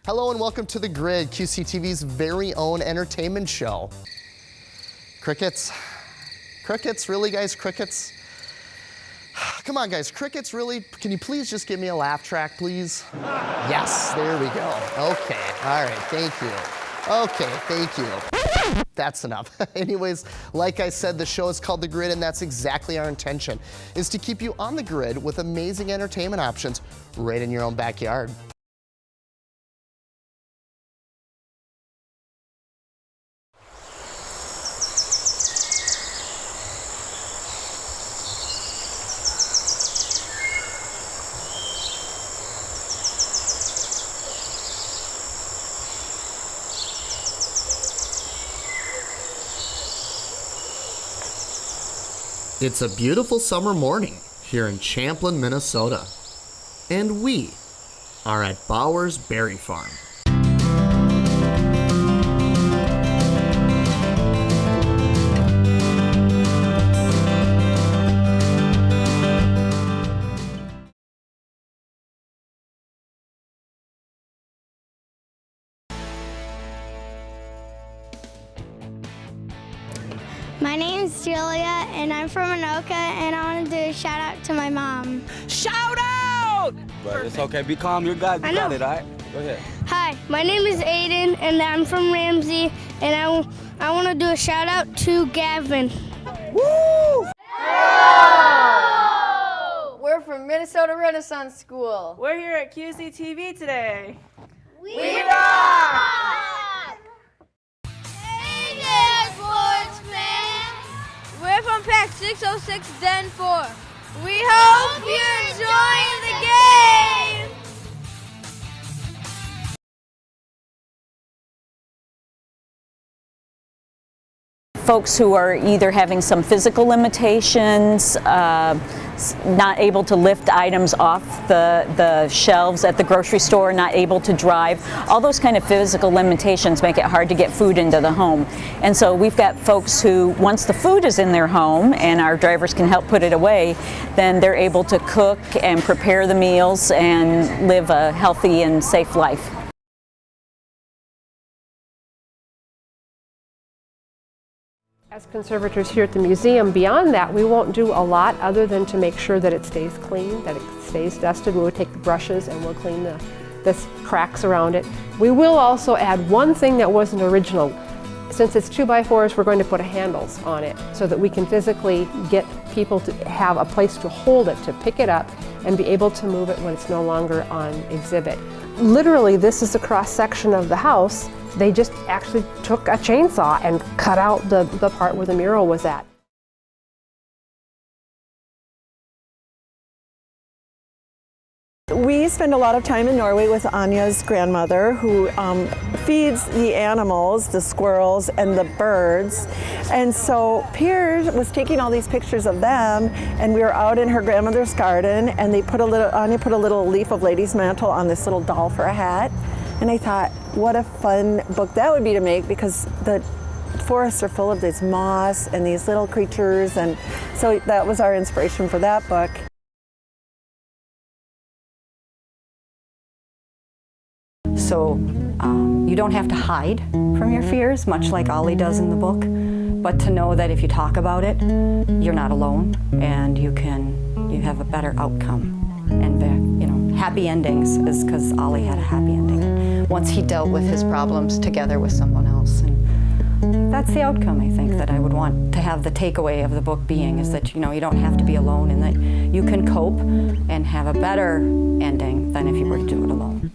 Hello and welcome to The Grid, QCTV's very own entertainment show. Crickets? Crickets? Really, guys? Crickets? Come on, guys. Crickets, really? Can you please just give me a laugh track, please? Yes, there we go. Okay, all right, thank you. Okay, thank you. That's enough. Anyways, like I said, the show is called The Grid, and that's exactly our intention, is to keep you on the grid with amazing entertainment options right in your own backyard. It's a beautiful summer morning here in Champlin, Minnesota, and we are at Bauer's Berry Farm. My name's Julia, and I'm from Anoka, and I want to do a shout out to my mom. Shout out! But it's okay, be calm, you got it, all right? Go ahead. Hi, my name is Aiden, and I'm from Ramsey, and I want to do a shout out to Gavin. Woo! Hello! We're from Minnesota Renaissance School. We're here at QCTV today. We rock! We're from Pack 606 Den 4. We hope you're enjoying the game! Folks who are either having some physical limitations, not able to lift items off the shelves at the grocery store, not able to drive, all those kind of physical limitations make it hard to get food into the home. And so we've got folks who, once the food is in their home and our drivers can help put it away, then they're able to cook and prepare the meals and live a healthy and safe life. As conservators here at the museum, beyond that, we won't do a lot other than to make sure that it stays clean, that it stays dusted. We'll take the brushes and we'll clean the cracks around it. We will also add one thing that wasn't original. Since it's 2x4s, we're going to put handles on it so that we can physically get people to have a place to hold it, to pick it up and be able to move it when it's no longer on exhibit. Literally, this is a cross section of the house. They just actually took a chainsaw and cut out the part where the mural was at. We spend a lot of time in Norway with Anya's grandmother, who feeds the animals, the squirrels and the birds. And so Piers was taking all these pictures of them, and we were out in her grandmother's garden, and Anya put a little leaf of lady's mantle on this little doll for a hat. And I thought, what a fun book that would be to make, because the forests are full of this moss and these little creatures, and so that was our inspiration for that book. So you don't have to hide from your fears, much like Ollie does in the book, but to know that if you talk about it, you're not alone, and you have a better outcome. And happy endings is because Ollie had a happy ending once he dealt with his problems together with someone else. And that's the outcome, I think, that I would want to have the takeaway of the book being, is that you don't have to be alone, and that you can cope and have a better ending than if you were to do it alone.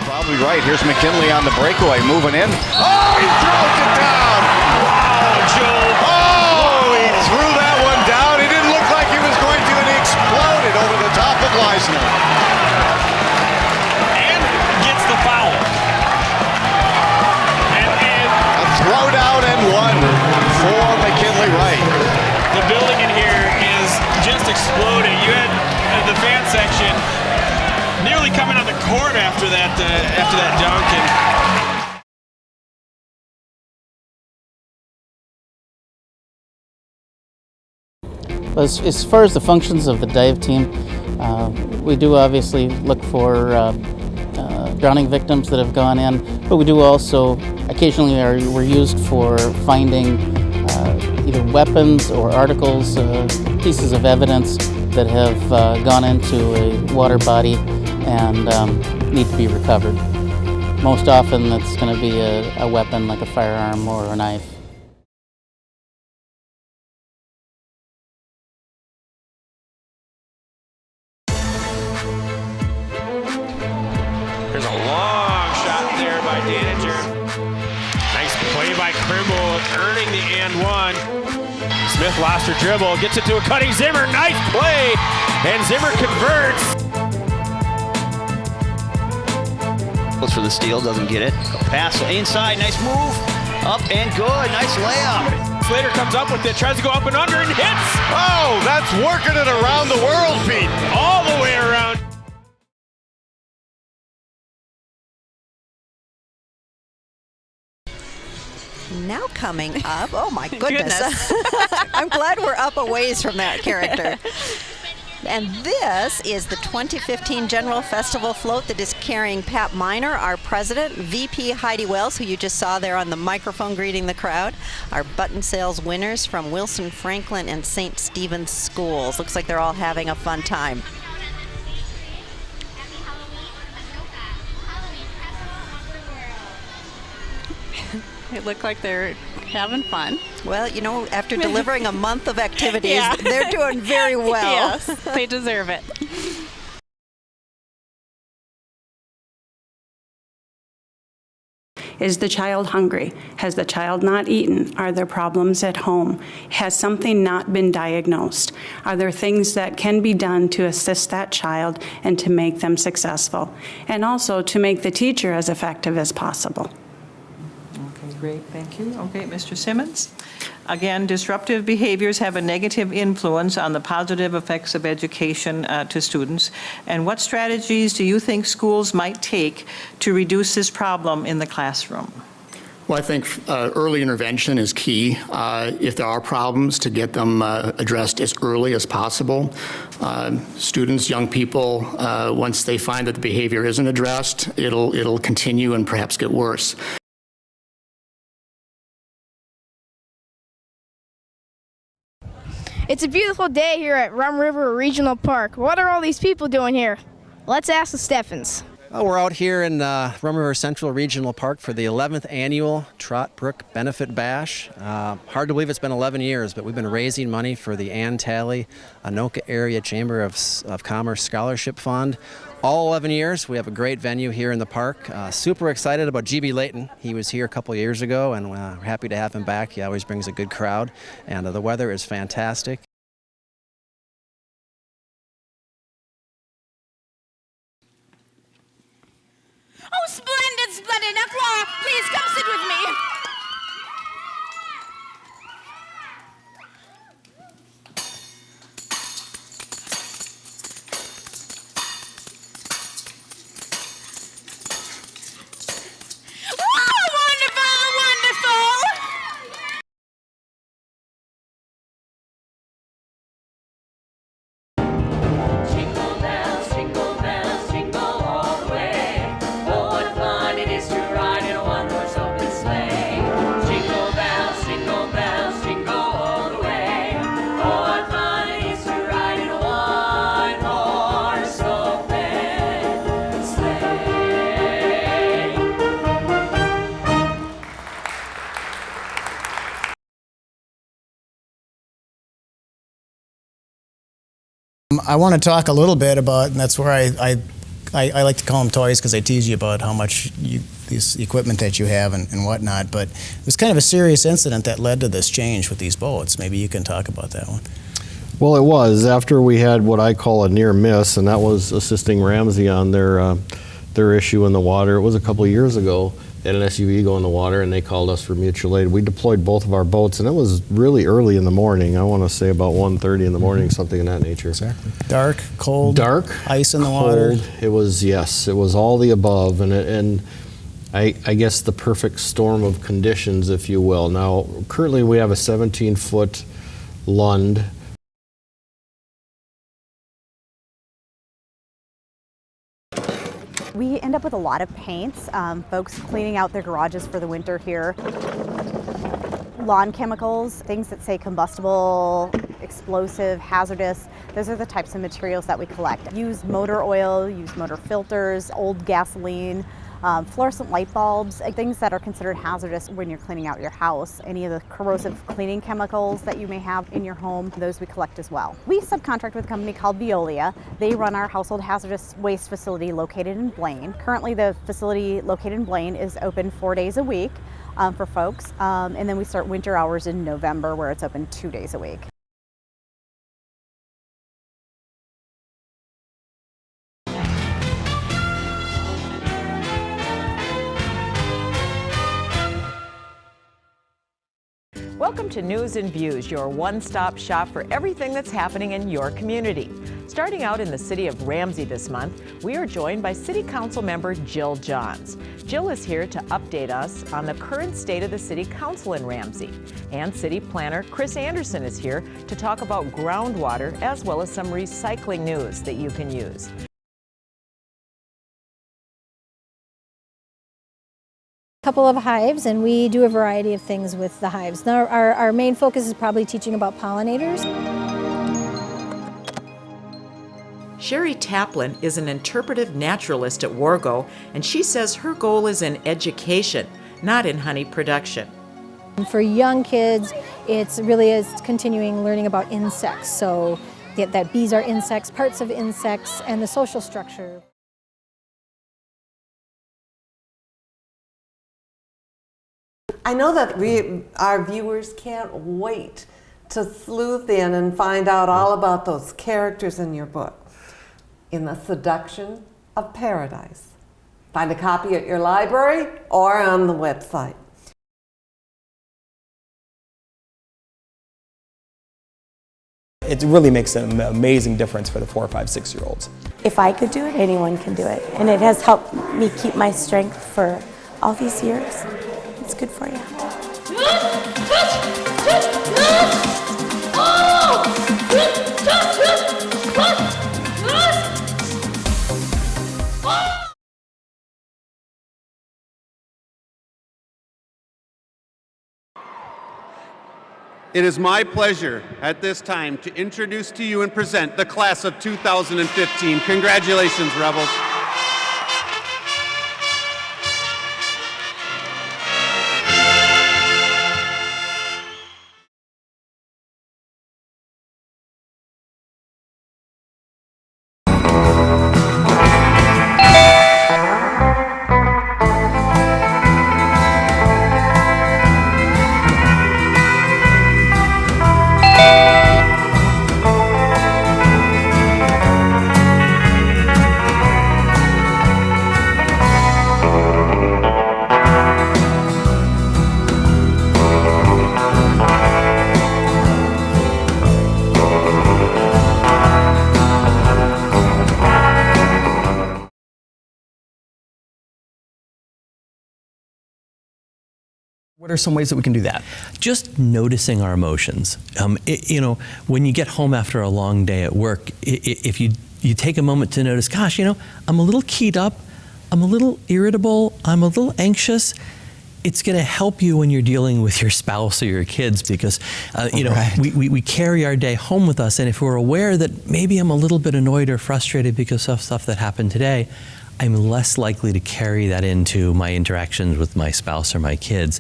Probably right. Here's McKinley on the breakaway, moving in. Oh, he throws it down. Wow, Joe. Oh, he threw that one down. It didn't look like he was going to, and he exploded over the top of Leisner. And gets the foul. exploding. You had the fan section nearly coming on the court after that dunk. As far as the functions of the dive team, we do obviously look for drowning victims that have gone in, but we do also occasionally we're used for finding either weapons or articles, pieces of evidence that have gone into a water body and need to be recovered. Most often it's going to be a weapon like a firearm or a knife. There's a long shot there by Daniger. Nice play by Krimble, earning the and one. Smith lost her dribble, gets it to a cutting Zimmer. Nice play, and Zimmer converts. Goes for the steal, doesn't get it. Pass inside, nice move. Up and good, nice layup. Slater comes up with it, tries to go up and under and hits. Oh, that's working it around the world, Pete. All the way around. Now coming up, oh my goodness. I'm glad we're up a ways from that character. And this is the 2015 General Festival float that is carrying Pat Miner, our president, VP Heidi Wells, who you just saw there on the microphone greeting the crowd, our button sales winners from Wilson Franklin and St. Stephen's schools. Looks like they're all having a fun time. They look like they're having fun. Well, you know, after delivering a month of activities, they're doing very well. Yes, they deserve it. Is the child hungry? Has the child not eaten? Are there problems at home? Has something not been diagnosed? Are there things that can be done to assist that child and to make them successful? And also to make the teacher as effective as possible. Great, thank you. Okay, Mr. Simmons. Again, disruptive behaviors have a negative influence on the positive effects of education to students. And what strategies do you think schools might take to reduce this problem in the classroom? Well, I think early intervention is key. If there are problems, to get them addressed as early as possible. Students, young people, once they find that the behavior isn't addressed, it'll continue and perhaps get worse. It's a beautiful day here at Rum River Regional Park. What are all these people doing here? Let's ask the Steffens. Well, we're out here in Rum River Central Regional Park for the 11th annual Trot Brook Benefit Bash. Hard to believe it's been 11 years, but we've been raising money for the Ann Talley Anoka Area Chamber of Commerce Scholarship Fund. All 11 years. We have a great venue here in the park. Super excited about GB Layton. He was here a couple years ago, and we're happy to have him back. He always brings a good crowd, and the weather is fantastic. Oh, splendid, splendid. Now, Flora, please come sit with me. Oh, wonderful, wonderful. Jingle bells, jingle all the way. Oh, what fun it is to ride in a one-horse open sleigh. Jingle bells, jingle all the way. Oh, what fun it is to ride in a one-horse open sleigh. I want to talk a little bit about, and that's where I like to call them toys because I tease you about how much this equipment that you have and whatnot, but it was kind of a serious incident that led to this change with these boats. Maybe you can talk about that one. Well, it was after we had what I call a near miss, and that was assisting Ramsey on their issue in the water. It was a couple of years ago, an SUV go in the water, and they called us for mutual aid. We deployed both of our boats, and it was really early in the morning. I want to say about 1:30 in the morning, something in that nature. Exactly. Dark, cold. Dark. Ice in the cold. water. It was, yes, it was all the above, and I guess the perfect storm of conditions, if you will. Now, currently we have a 17-foot Lund. We end up with a lot of paints, folks cleaning out their garages for the winter here. Lawn chemicals, things that say combustible, explosive, hazardous, those are the types of materials that we collect. Use motor oil, use motor filters, old gasoline, fluorescent light bulbs, things that are considered hazardous when you're cleaning out your house. Any of the corrosive cleaning chemicals that you may have in your home, those we collect as well. We subcontract with a company called Veolia. They run our household hazardous waste facility located in Blaine. Currently the facility located in Blaine is open 4 days a week for folks, and then we start winter hours in November where it's open 2 days a week. Welcome to News and Views, your one-stop shop for everything that's happening in your community. Starting out in the city of Ramsey this month, we are joined by City Council member Jill Johns. Jill is here to update us on the current state of the City Council in Ramsey. And City Planner Chris Anderson is here to talk about groundwater as well as some recycling news that you can use. Couple of hives, and we do a variety of things with the hives. Now, our main focus is probably teaching about pollinators. Sherry Taplin is an interpretive naturalist at Wargo, and she says her goal is in education, not in honey production. For young kids, it's really is continuing learning about insects. So that bees are insects, parts of insects, and the social structure. I know that our viewers can't wait to sleuth in and find out all about those characters in your book, In the Seduction of Paradise. Find a copy at your library or on the website. It really makes an amazing difference for the 4, 5, 6-year-olds. If I could do it, anyone can do it. And it has helped me keep my strength for all these years. It's good for you. It is my pleasure at this time to introduce to you and present the class of 2015. Congratulations, Rebels. What are some ways that we can do that? Just noticing our emotions. When you get home after a long day at work, if you take a moment to notice, gosh, I'm a little keyed up, I'm a little irritable, I'm a little anxious, it's going to help you when you're dealing with your spouse or your kids because, we carry our day home with us, and if we're aware that maybe I'm a little bit annoyed or frustrated because of stuff that happened today, I'm less likely to carry that into my interactions with my spouse or my kids.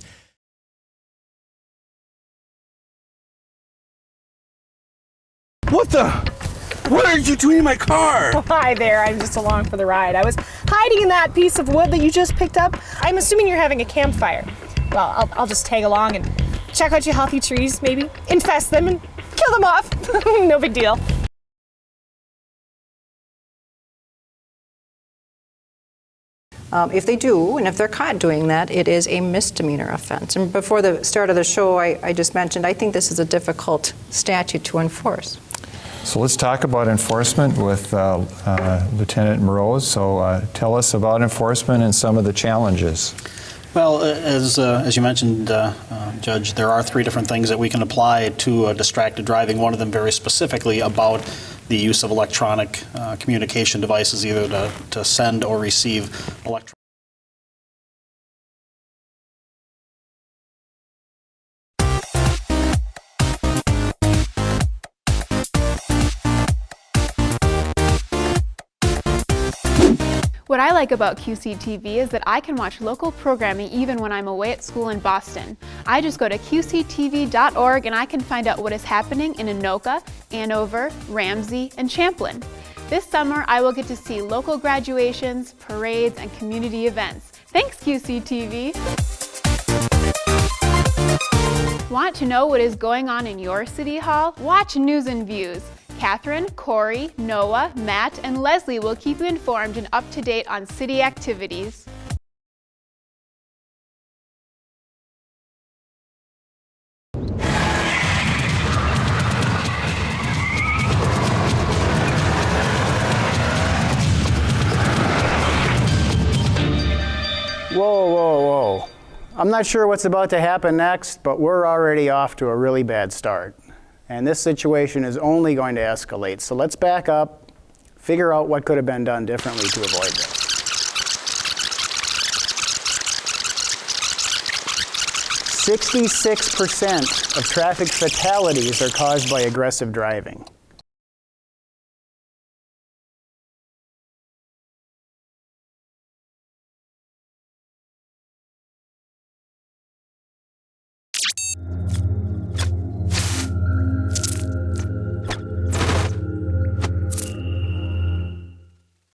What are you doing in my car? Oh, hi there, I'm just along for the ride. I was hiding in that piece of wood that you just picked up. I'm assuming you're having a campfire. Well, I'll just tag along and check out your healthy trees, maybe, infest them and kill them off. No big deal. If they do, and if they're caught doing that, it is a misdemeanor offense. And before the start of the show, I just mentioned, I think this is a difficult statute to enforce. So let's talk about enforcement with Lieutenant Moroz. So tell us about enforcement and some of the challenges. Well, as you mentioned, Judge, there are 3 different things that we can apply to distracted driving. One of them very specifically about the use of electronic communication devices, either to send or receive electronic. What I like about QCTV is that I can watch local programming even when I'm away at school in Boston. I just go to QCTV.org and I can find out what is happening in Anoka, Andover, Ramsey, and Champlin. This summer, I will get to see local graduations, parades, and community events. Thanks, QCTV! Want to know what is going on in your city hall? Watch News and Views. Catherine, Corey, Noah, Matt, and Leslie will keep you informed and up to date on city activities. Whoa, whoa, whoa. I'm not sure what's about to happen next, but we're already off to a really bad start. And this situation is only going to escalate. So let's back up, figure out what could have been done differently to avoid this. 66% of traffic fatalities are caused by aggressive driving.